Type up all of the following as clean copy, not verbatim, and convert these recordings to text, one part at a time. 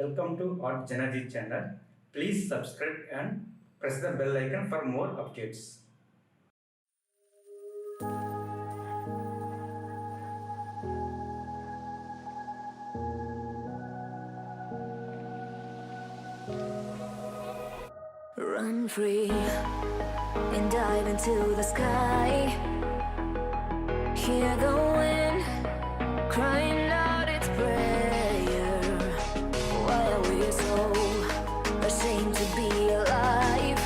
Welcome to Art Janaji channel. Please subscribe and press the bell icon for more updates. Run free and dive into the sky. Hear the wind crying out its prayer. Why are we so ashamed to be alive?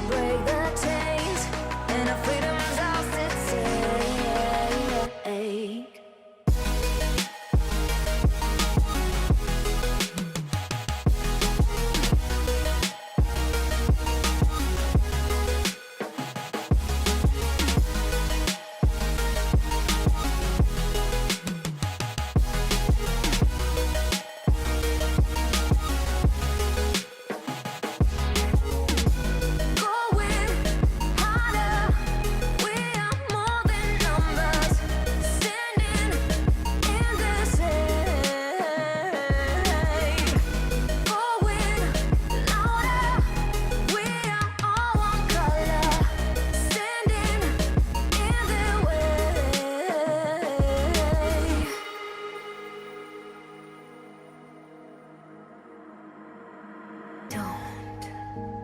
Break the chains and our freedom's ours to take.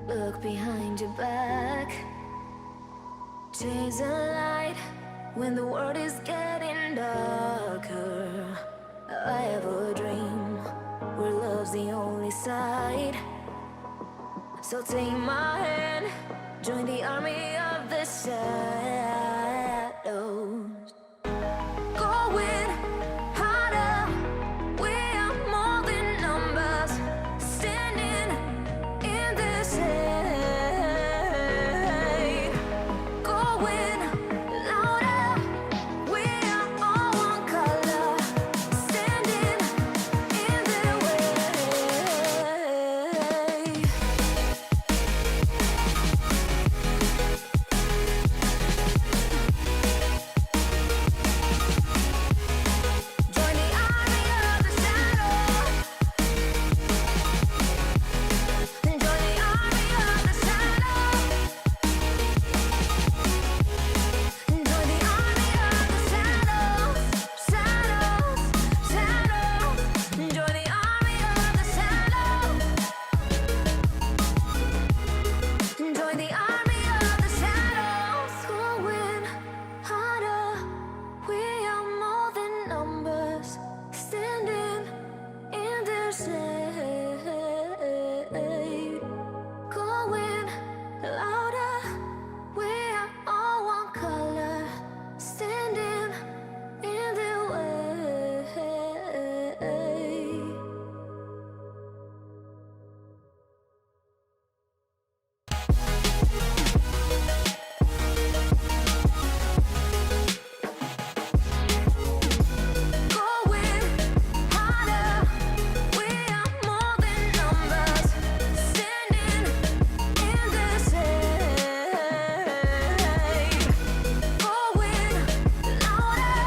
Look behind your back. Chase a light when the world is getting darker. I have a dream where love's the only side. So take my hand, join the army of the shadows. Going harder, we are more than numbers. Standing in this hate, going louder, we are all one color. Standing in their way. Join the army of the shadows. Join the army of the shadows. Join the army of the shadows. Shadows, shadows. Join the army of the shadows. Join the army of the shadows. Going harder, we are more than numbers. Standing in their shade. Going louder, we are all one color. Standing in their way. Going harder, we are more than numbers. Standing in the shade. Going louder,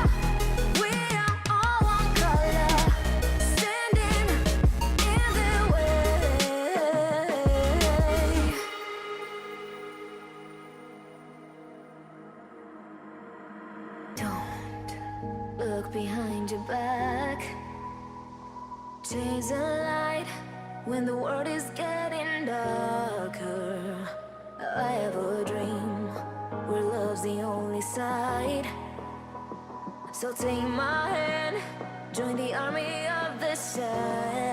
we are all one color. Standing in their way. Don't look behind your back. Chase a light when the world is getting darker. I have a dream where love's the only side. So take my hand, join the army of the shadows.